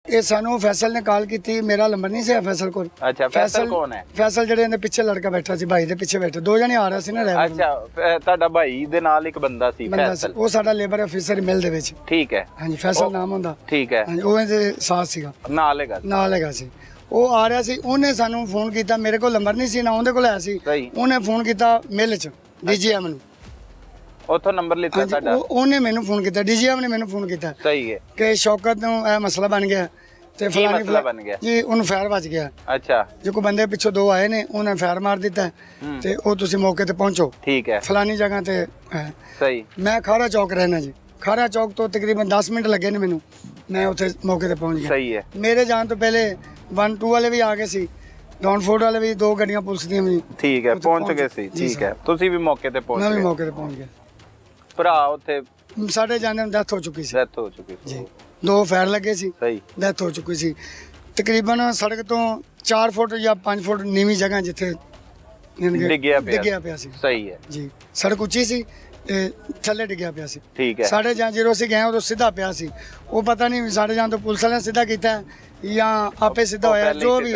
ਇਹ ਸਾਨੂੰ ਫੈਸਲ ਨੇ ਕਾਲ ਕੀਤੀ, ਮੇਰਾ ਨੰਬਰ ਨਹੀਂ ਸੀ ਫੈਸਲ ਕੋਲ। ਅੱਛਾ, ਫੈਸਲ ਕੌਣ ਹੈ? ਫੈਸਲ ਜਿਹੜੇ ਇਹਦੇ ਪਿੱਛੇ ਲੜਕਾ ਬੈਠਾ ਸੀ, ਭਾਈ ਦੇ ਪਿੱਛੇ ਬੈਠਾ, ਦੋ ਜਣੇ ਆ ਰਹੇ ਸੀ ਨਾ ਰੈਵਨ। ਅੱਛਾ, ਤੁਹਾਡਾ ਭਾਈ ਦੇ ਨਾਲ ਇੱਕ ਬੰਦਾ ਸੀ ਫੈਸਲ, ਉਹ ਸਾਡਾ ਲੇਬਰ ਆਫੀਸਰ ਮਿਲ ਦੇ ਵਿੱਚ। ਠੀਕ ਹੈ, ਹਾਂਜੀ, ਫੈਸਲ ਨਾਮ ਹੁੰਦਾ। ਠੀਕ ਹੈ, ਹਾਂਜੀ, ਉਹ ਇਹਦੇ ਸਾਥ ਸੀਗਾ, ਨਾਲ ਹੈਗਾ ਸੀ। ਉਹ ਆ ਰਿਹਾ ਸੀ, ਉਹਨੇ ਸਾਨੂੰ ਫੋਨ ਕੀਤਾ, ਮੇਰੇ ਕੋਲ ਨੰਬਰ ਨਹੀਂ ਸੀ ਨਾ ਉਹਦੇ ਕੋਲ ਆਇਆ ਸੀ। ਉਹਨੇ ਫੋਨ ਕੀਤਾ ਮਿਲ ਚ ਡੀਜੀਐਮ ਨੂੰ, ਉੱਥੋਂ ਨੰਬਰ ਲਿੱਤਾ ਤੁਹਾਡਾ? ਉਹਨੇ ਮੈਨੂੰ ਫੋਨ ਕੀਤਾ, ਡੀਜੀਐਮ ਨੇ ਮੈਨੂੰ ਫੋਨ ਕੀਤਾ। ਸਹੀ ਹੈ ਕਿ ਸ਼ੌਕਤ ਨੂੰ ਇਹ ਮਸਲਾ ਬਣ ਗਿਆ ਤੇ ਫਲਾਣੀ ਮਸਲਾ ਬਣ ਗਿਆ ਜੀ, ਉਹਨੂੰ ਫਾਇਰ ਵੱਜ ਗਿਆ। ਅੱਛਾ, ਜੋ ਕੋ ਬੰਦੇ ਪਿੱਛੋਂ ਦੋ ਆਏ ਨੇ, ਉਹਨਾਂ ਨੇ ਫਾਇਰ ਮਾਰ ਦਿੱਤਾ ਤੇ ਉਹ ਤੁਸੀਂ ਮੌਕੇ ਤੇ ਪਹੁੰਚੋ। ਠੀਕ ਹੈ, ਫਲਾਣੀ ਜਗ੍ਹਾ ਤੇ ਹੈ। ਸਹੀ। ਮੈਂ ਖਾਰਾ ਚੌਕ ਰਹਿਣਾ ਜੀ, ਖਾਰਾ ਚੌਕ ਤੋਂ ਤਕਰੀਬਨ 10 ਮਿੰਟ ਲੱਗੇ ਨੇ ਮੈਨੂੰ, ਮੈਂ ਉੱਥੇ ਮੌਕੇ ਤੇ ਪਹੁੰਚ ਗਿਆ। ਸਹੀ ਹੈ। ਮੇਰੇ ਜਾਣ ਤੋਂ ਪਹਿਲੇ 1-2 ਵਾਲੇ ਵੀ ਆ ਗਏ ਸੀ, ਡਾਊਨਫੋਰਡ ਵਾਲੇ ਵੀ, 2 ਗੱਡੀਆਂ ਪੁਲਿਸ ਦੀਆਂ ਵੀ। ਠੀਕ ਹੈ, ਪਹੁੰਚ ਗਏ ਸੀ। ਠੀਕ ਹੈ, ਤੁਸੀਂ ਵੀ ਮੌਕੇ ਤੇ ਪਹੁੰਚ ਗਏ? ਮੈਂ ਵੀ ਮੌਕੇ ਤੇ ਪਹੁੰਚ ਗਿਆ। ਭਰਾ ਉੱਥੇ ਸਾਡੇ ਜਾਂਦੇ ਨੂੰ ਡੈਥ ਹੋ ਚੁੱਕੀ ਸੀ। ਡੈਥ ਹੋ ਚੁੱਕੀ ਸੀ ਜੀ, 2 ਫਾਇਰ ਲੱਗੇ ਸੀ। ਸਹੀ। ਡੈਥ ਹੋ ਚੁੱਕੀ ਸੀ। ਤਕਰੀਬਨ ਸੜਕ ਤੋਂ 4 ਫੁੱਟ ਜਾਂ 5 ਫੁੱਟ ਨੀਵੀਂ ਜਗ੍ਹਾ ਜਿੱਥੇ ਡਿੱਗਿਆ ਪਿਆ ਸੀ। ਸਹੀ ਹੈ ਜੀ, ਸੜਕ ਉੱਚੀ ਸੀ, ਥੱਲੇ ਡਿੱਗਿਆ ਪਿਆ ਸੀ। ਠੀਕ ਹੈ। ਸਾਡੇ ਜਾਂ ਜਦੋਂ ਅਸੀਂ ਗਏ ਉਦੋਂ ਸਿੱਧਾ ਪਿਆ ਸੀ, ਉਹ ਪਤਾ ਨਹੀਂ ਸਾਡੇ ਜਾਂ ਤੋਂ ਪੁਲਿਸ ਵਾਲਿਆਂ ਨੇ ਸਿੱਧਾ ਕੀਤਾ ਜਾਂ ਆਪੇ ਸਿੱਧਾ ਹੋਇਆ, ਜੋ ਵੀ।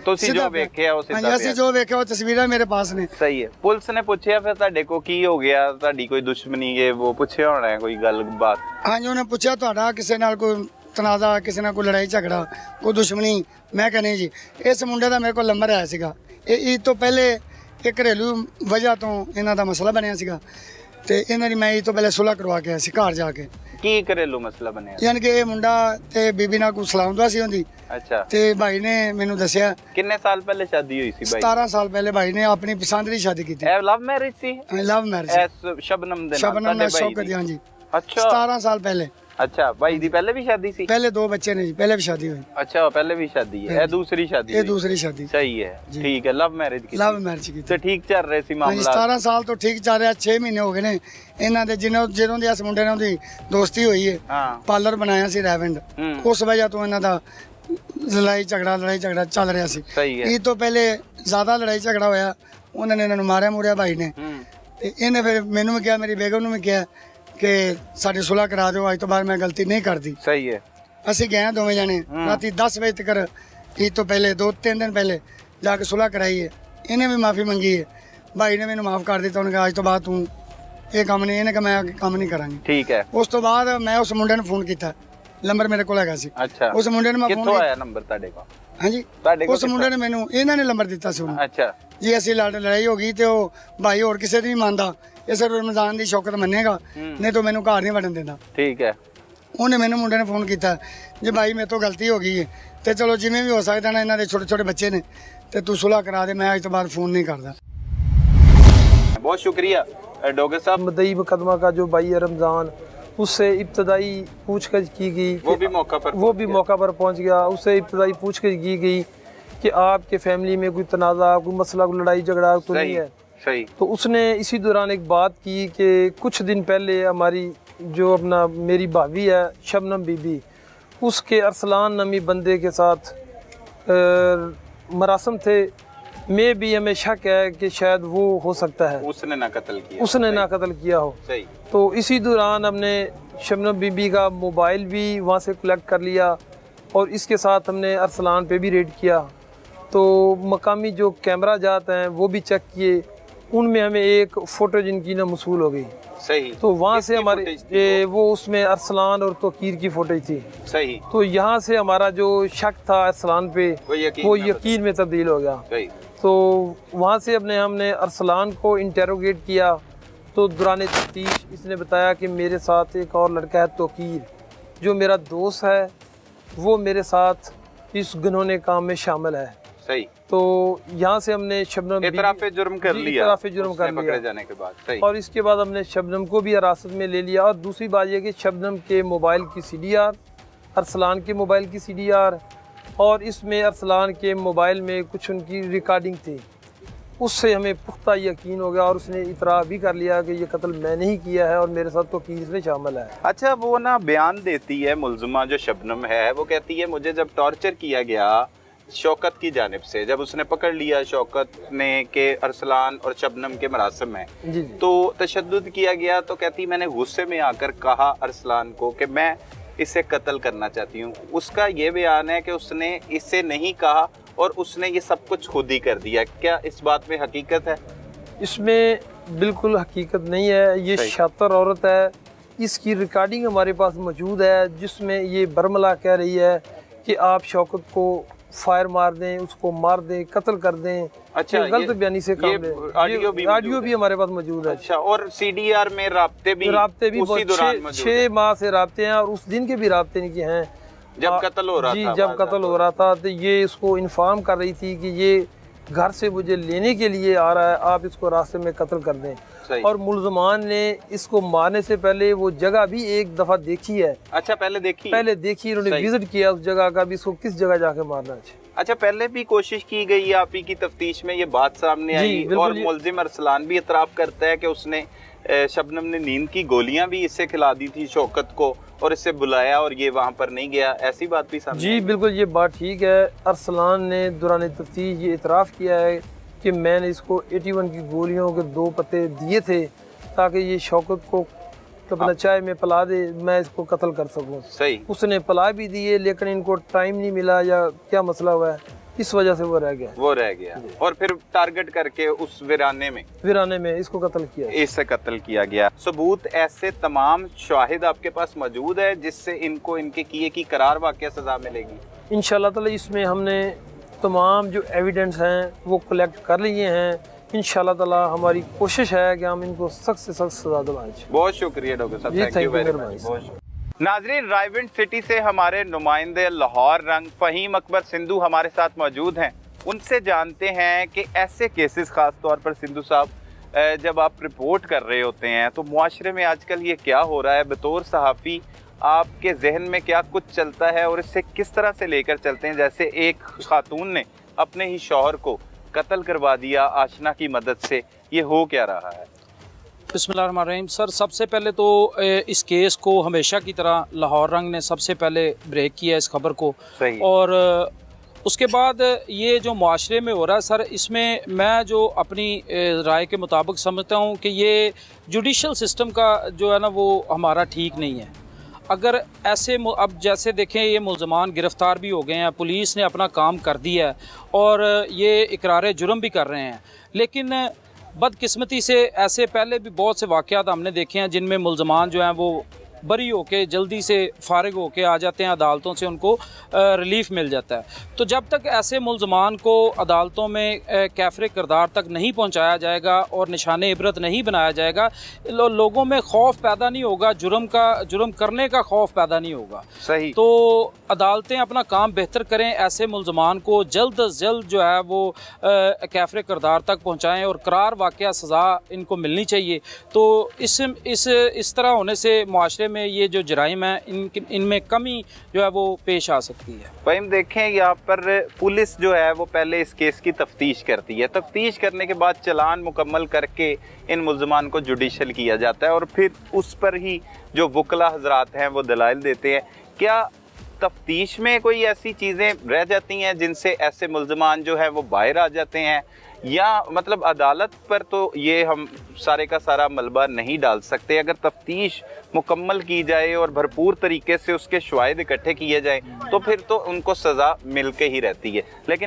ਤੁਸੀਂ ਜੋ ਵੇਖਿਆ ਉਹ ਸਿੱਧਾ ਪਿਆ? ਅਸੀਂ ਜੋ ਵੇਖਿਆ ਉਹ ਤਸਵੀਰਾਂ ਮੇਰੇ ਪਾਸ ਨੇ। ਸਹੀ ਹੈ। ਪੁਲਿਸ ਨੇ ਪੁੱਛਿਆ ਫਿਰ ਤੁਹਾਡੇ ਕੋ ਕੀ ਹੋ ਗਿਆ, ਤੁਹਾਡੀ ਕੋਈ ਦੁਸ਼ਮਣੀ ਹੈ, ਉਹ ਪੁੱਛਿਆ ਹੋਣਾ ਹੈ ਕੋਈ ਗੱਲਬਾਤ? ਹਾਂਜੀ, ਉਹਨੇ ਪੁੱਛਿਆ ਤੁਹਾਡਾ ਕਿਸੇ ਨਾਲ ਕੋਈ ਤਨਾਜ਼ਾ, ਕਿਸੇ ਨਾਲ ਕੋਈ ਲੜਾਈ ਝਗੜਾ, ਕੋਈ ਦੁਸ਼ਮਣੀ? ਮੈਂ ਕਹਿੰਦਾ ਜੀ, ਇਸ ਮੁੰਡੇ ਦਾ ਮੇਰੇ ਕੋਲ ਨੰਬਰ ਆਇਆ ਸੀਗਾ। ਇਹ ਤੋਂ ਪਹਿਲੇ ਇੱਕ ਘਰੇਲੂ ਵਜ੍ਹਾ ਤੋਂ ਇਹਨਾਂ ਦਾ ਮਸਲਾ ਬਣਿਆ ਸੀਗਾ ਤੇ ਇਹਨਾਂ ਦੀ ਮੈਂ ਇਹ ਤੋਂ ਪਹਿਲੇ ਸੁਲ੍ਹਾ ਕਰਵਾ ਕੇ ਆਇਆ ਸੀ ਘਰ ਜਾ ਕੇ। ਕੀ ਘਰੇਲੂ ਮਸਲਾ ਬਣਿਆ? ਯਾਨੀ ਕਿ ਇਹ ਮੁੰਡਾ ਤੇ ਬੀਬੀ ਨਾਲ ਕੋਈ ਸਲਾਮਦੁਆ ਸੀ ਹੁੰਦੀ। ਅੱਛਾ। ਤੇ ਭਾਈ ਨੇ ਮੈਨੂੰ ਦੱਸਿਆ ਕਿੰਨੇ ਸਾਲ ਪਹਿਲੇ ਸ਼ਾਦੀ ਹੋਈ ਸੀ ਭਾਈ? 17 ਸਾਲ ਪਹਿਲੇ ਭਾਈ ਨੇ ਆਪਣੀ ਪਸੰਦ ਦੀ ਸ਼ਾਦੀ ਕੀਤੀ। ਇਹ ਲਵ ਮੈਰਿਜ ਸੀ? Love marriage. ਐਸ ਸ਼ਬਨਮ ਦੇ ਨਾਲ ਸ਼ਬਨਮ ਸ਼ੌਕਤ ਦੀ। ਹਾਂਜੀ। ਅੱਛਾ, 17 ਸਾਲ ਪਹਿਲੇ। ਅੱਛਾ, ਭਾਈ ਦੀ ਪਹਿਲੇ ਵੀ ਸ਼ਾਦੀ ਸੀ? ਪਹਿਲੇ 2 ਬੱਚੇ ਨੇ ਜੀ, ਪਹਿਲੇ ਵੀ ਸ਼ਾਦੀ ਹੋਈ। ਅੱਛਾ, ਪਹਿਲੇ ਵੀ ਸ਼ਾਦੀ ਹੈ, ਇਹ ਦੂਸਰੀ ਸ਼ਾਦੀ? ਇਹ ਦੂਸਰੀ ਸ਼ਾਦੀ। ਸਹੀ ਹੈ, ਠੀਕ ਹੈ। ਲਵ ਮੈਰਿਜ ਕੀਤੀ? ਲਵ ਮੈਰਿਜ ਕੀਤੀ। ਤੇ ਠੀਕ ਚੱਲ ਰਿਹਾ ਸੀ ਮਾਮਲਾ? 17 ਸਾਲ ਤੋਂ ਠੀਕ ਚੱਲ ਰਿਹਾ। 6 ਮਹੀਨੇ ਹੋ ਗਏ ਨੇ ਇਹਨਾਂ ਦੇ, ਜਦੋਂ ਦੀ ਇਸ ਮੁੰਡੇ ਨਾਲ ਉਹਦੀ ਦੋਸਤੀ ਹੋਈ ਹੈ। ਹਾਂ। ਪਾਰਲਰ ਬਣਾਇਆ ਸੀ ਰੈਵਿੰਡ, ਉਸ ਵਜ੍ਹਾ ਤੋਂ ਇਹਨਾਂ ਦਾ ਲੜਾਈ ਝਗੜਾ ਚੱਲ ਰਿਹਾ ਸੀ। ਸਹੀ ਹੈ। ਇਹ ਤੋਂ ਪਹਿਲੇ ਜ਼ਿਆਦਾ ਲੜਾਈ ਝਗੜਾ ਹੋਇਆ, ਉਹਨਾਂ ਨੇ ਇਹਨਾਂ ਨੂੰ ਮਾਰਿਆ ਭਾਈ ਨੇ। ਤੇ ਇਹਨੇ ਫਿਰ ਮੈਨੂੰ ਵੀ ਕਿਹਾ, ਮੇਰੀ ਬੇਗਮ ਨੂੰ ਵੀ ਕਿਹਾ ਕਿ ਸਾਡੀ ਸੁਲ੍ਹਾ ਕਰਾ ਦਿਓ, ਅੱਜ ਤੋਂ ਬਾਅਦ ਮੈਂ ਗਲਤੀ ਨਹੀਂ ਕਰਦੀ। ਸਹੀ ਹੈ। ਅਸੀਂ ਗਏ ਦੋਵੇਂ ਜਾਣੇ ਰਾਤੀ 10 ਵਜੇ ਤੱਕ, ਇਹ ਤੋਂ ਪਹਿਲੇ 2-3 ਦਿਨ ਪਹਿਲੇ ਜਾ ਕੇ ਸੁਲ੍ਹਾ ਕਰਾਈ ਹੈ। ਇਹਨੇ ਵੀ ਮਾਫੀ ਮੰਗੀ ਹੈ, ਭਾਈ ਨੇ ਮੈਨੂੰ ਮਾਫ ਕਰ ਦਿੱਤਾ। ਉਹਨੇ ਕਿਹਾ ਅੱਜ ਤੋਂ ਬਾਅਦ ਤੂੰ ਇਹ ਕੰਮ ਨਹੀਂ, ਇਹਨੇ ਕਿਹਾ ਮੈਂ ਕੰਮ ਨਹੀਂ ਕਰਾਂਗੀ। ਠੀਕ ਹੈ। ਉਸ ਤੋਂ ਬਾਅਦ ਮੈਂ ਉਸ ਮੁੰਡੇ ਨੂੰ ਫੋਨ ਕੀਤਾ, ਨੰਬਰ ਮੇਰੇ ਕੋਲ ਹੈਗਾ ਸੀ। ਅੱਛਾ। ਉਸ ਮੁੰਡੇ ਨੂੰ ਮੈਂ ਕਿੱਥੋਂ ਆਇਆ ਨੰਬਰ ਤੁਹਾਡੇ ਕੋਲ? ਹਾਂਜੀ, ਉਸ ਮੁੰਡੇ ਨੇ ਮੈਨੂੰ, ਇਹਨਾਂ ਨੇ ਨੰਬਰ ਦਿੱਤਾ ਸੀ ਉਹਨੂੰ। ਅੱਛਾ ਜੀ, ਅਸੀਂ ਲੜਾਈ ਹੋ ਗਈ ਤੇ ਉਹ ਭਾਈ ਹੋਰ ਕਿਸੇ ਦੀ ਨਹੀਂ ਮੰਨਦਾ, ਇਸ ਰਮਜ਼ਾਨ ਦੀ ਸ਼ੌਕਤ ਮੰਨੇਗਾ, ਨਹੀਂ ਤਾਂ ਮੈਨੂੰ ਘਰ ਨਹੀਂ ਵੜਨ ਦਿੰਦਾ। ਠੀਕ ਹੈ। ਉਹਨੇ ਮੈਨੂੰ ਮੁੰਡੇ ਨੇ ਫੋਨ ਕੀਤਾ, ਜੀ ਭਾਈ ਮੇਰੇ ਤੋਂ ਗਲਤੀ ਹੋ ਗਈ ਹੈ ਤੇ ਚਲੋ ਜਿਵੇਂ ਵੀ ਹੋ ਸਕਦਾ ਨਾ, ਇਹਨਾਂ ਦੇ ਛੋਟੇ ਛੋਟੇ ਬੱਚੇ ਨੇ ਤੇ ਤੂੰ ਸੁਲ੍ਹਾ ਕਰਾ ਦੇ, ਮੈਂ ਅੱਜ ਤੋਂ ਬਾਅਦ ਫੋਨ नहीं करता। बहुत शुक्रिया डॉक्टर साहब। मदई मुकदमा का जो भाई है रमज़ान, उससे इब्तदाई पूछगछ की गई, वो भी मौका पर पहुंच गया। उससे इब्तदाई पूछगछ की गई कि आपके फैमिली में कोई तनाज़ा, कोई मसला, कोई लड़ाई झगड़ा तो नहीं है? सही। तो उसने इसी दौरान एक बात की कि कुछ दिन पहले हमारी जो अपना मेरी भाभी है शबनम बीबी, उसके अरसलान नामी बंदे के साथ मरासम थे। मैं भी हमें शक है कि शायद वो हो सकता है उसने ना कत्ल किया हो। सही। तो इसी दौरान हमने शबनम बीबी का मोबाइल भी वहाँ से कलेक्ट कर लिया और इसके साथ हमने अरसलान पे भी रेड किया। तो मकामी जो कैमरा जात हैं वो भी चेक किए, उनमें हमें एक फ़ोटो जिनकी ना मसूल हो गई। सही। तो वहाँ से हमारे वो उसमें अरसलान और तोकीर की फोटेज थी। सही। तो यहाँ से हमारा जो शक था अरसलान पे वो यकीन में तब्दील हो गया। सही। तो वहाँ से हमने अरसलान को इंटेरोगेट किया। तो दौरान तफ्तीश इसने बताया कि मेरे साथ एक और लड़का है तोकीर, जो मेरा दोस्त है, वो मेरे साथ इस गुनहोने काम में शामिल है। सही। तो यहाँ से हमने शबनम इतराफ़े जुर्म कर लिया पकड़े जाने के बाद। सही। और इसके बाद हमने शबनम को भी हिरासत में ले लिया। और दूसरी बात यह कि शबनम के मोबाइल की CDR, अरसलान के मोबाइल की CDR, और इसमें अरसलान के मोबाइल में कुछ उनकी रिकॉर्डिंग थी, उससे हमें पुख्ता यकीन हो गया और उसने इतराफ़ भी कर लिया कि ये कत्ल मैंने ही किया है और मेरे साथ तो कीस में शामिल है। अच्छा, वो ना बयान देती है मुलज़िमा जो शबनम है, वो कहती है मुझे जब टॉर्चर किया गया शौकत की जानिब से, जब उसने पकड़ लिया शौकत ने के अरसलान और शबनम के मरासम में, तो तशद्दुद किया गया, तो कहती मैंने गुस्से में आकर कहा अरसलान को कि मैं इसे कत्ल करना चाहती हूँ। उसका ये बयान है कि उसने इसे नहीं कहा और उसने ये सब कुछ खुद ही कर दिया। क्या इस बात में हकीकत है? इसमें बिल्कुल हकीकत नहीं है, ये सही। शातिर औरत है। इसकी रिकॉर्डिंग हमारे पास मौजूद है जिसमें ये बरमला कह रही है कि आप शौकत को फायर मार दें, उसको मार दें, कत्ल कर दें। अच्छा, ये गलत ये- बयानी से काम ले। ऑडियो भी ऑडियो मौजूद भी है? हमारे पास मौजूद है। अच्छा, और सीडीआर में राब्ते भी उसी बहुत दौरान 6 मौजूद है? माह से राब्ते हैं और उस दिन के भी राब्ते इनके हैं जब कत्ल हो रहा जी, था? जब कत्ल हो रहा था तो ये इसको इन्फॉर्म कर रही थी कि ये घर से मुझे लेने के लिए आ रहा है, आप इसको रास्ते में कत्ल कर दें। सही। और मुलजमान ने इसको मारने से पहले वो जगह भी एक दफ़ा देखी है, अच्छा, पहले देखी? इन्होंने सही। विजिट किया उस जगह का भी, इसको किस जगह जाके मारना है। अच्छा, पहले भी कोशिश की गई है, आप ही की तफ्तीश में ये बात सामने जी, आई बिल्कुल और ये- मुलजिम अरसलान भी इतराफ़ करता है कि उसने शबनम ने नींद की गोलियां भी इससे खिला दी थी शौकत को और इससे बुलाया और ये वहां पर नहीं गया। ऐसी बात भी सामने जी आई। बिल्कुल, ये बात ठीक है। अरसलान ने दौरान तफ्तीश ये इतराफ़ किया है कि मैंने इसको 81 की गोलियों के 2 पत्ते दिए थे ताकि ये शौकत को अपना चाय में पिला दे, मैं इसको कत्ल कर सकूं। सही। उसने पिला भी दिए लेकिन इनको टाइम नहीं मिला या क्या मसला हुआ है, इस वजह से वो रह गया और फिर टारगेट करके उस वीराने में इसको कत्ल किया। इससे कत्ल किया गया। सबूत ऐसे तमाम शाहिद आपके पास मौजूद है जिससे इनको इनके किए की करार वाक़या सजा मिलेगी? इंशाल्लाह ताला इसमें हमने तमाम जो एविडेंस हैं वो कलेक्ट कर लिए हैं। इंशाल्लाह ताला हमारी कोशिश है कि हम इनको सख्त से सख्त सजा दिलाएं। बहुत शुक्रिया डॉक्टर साहब, जी, thank thank you you very very much. much। नाजरीन, रायविंड सिटी से हमारे नुमाइंदे लाहौर रंग फ़हीम अकबर सिंधु हमारे साथ मौजूद हैं। उनसे जानते हैं कि ऐसे केसेस ख़ास तौर पर सिंधु साहब जब आप रिपोर्ट कर रहे होते हैं तो मुआशरे में आजकल ये क्या हो रहा है, बतौर सहाफ़ी आपके जहन में क्या कुछ चलता है और इससे किस तरह से लेकर चलते हैं? जैसे एक खातून ने अपने ही शौहर को कत्ल करवा दिया आशना की मदद से, ये हो क्या रहा है? बिस्मिल्लाहिर्रहमानिर्रहीम। सर, सबसे पहले तो इस केस को हमेशा की तरह लाहौर रंग ने सबसे पहले ब्रेक किया इस खबर को। सही। और उसके बाद ये जो मुआशरे में हो रहा है सर, इसमें मैं जो अपनी राय के मुताबिक समझता हूँ कि ये जुडिशल सिस्टम का जो है ना वो हमारा ठीक नहीं है। अगर ऐसे अब जैसे देखें ये मुलजमान गिरफ़्तार भी हो गए हैं, पुलिस ने अपना काम कर दिया है और ये इकरार जुर्म भी कर रहे हैं, लेकिन बदकिस्मती से ऐसे पहले भी बहुत से वाक़यात हमने देखे हैं जिनमें मुलजमान जो हैं वो बरी होके जल्दी से फारिग होके आ जाते हैं, अदालतों से उनको रिलीफ मिल जाता है। तो जब तक ऐसे मुलजमान को अदालतों में कैफरे किरदार तक नहीं पहुंचाया जाएगा और निशान इबरत नहीं बनाया जाएगा, लोगों में खौफ पैदा नहीं होगा, जुर्म करने का खौफ पैदा नहीं होगा। सही। तो अदालतें अपना काम बेहतर करें, ऐसे मुलजमान को जल्द अज जल्द जो है वो कैफरे किरदार तक पहुँचाएँ और करार वाक़या सज़ा इनको मिलनी चाहिए। तो इस तरह होने से मुआशरे में ये जो जराइम है इनमें कमी जो है वो पेश आ सकती है। फ़हीम, देखें यहाँ पर पुलिस जो है वो पहले इस केस की तफ्तीश करती है, तफ्तीश करने के बाद चालान मुकम्मल करके इन मुलजमान को जुडिशल किया जाता है और फिर उस पर ही जो वकला हजरात हैं वो दलाइल देते हैं। क्या तफ्तीश में कोई ऐसी चीज़ें रह जाती हैं जिनसे ऐसे मुलजमान जो है वो बाहर आ जाते हैं, या मतलब अदालत पर तो ये हम सारे का सारा मलबा नहीं डाल सकते? अगर तफ्तीश मुकम्मल की जाए और भरपूर तरीके से उसके शवाहिद इकट्ठे किए जाएं तो फिर तो उनको सज़ा मिल के ही रहती है। लेकिन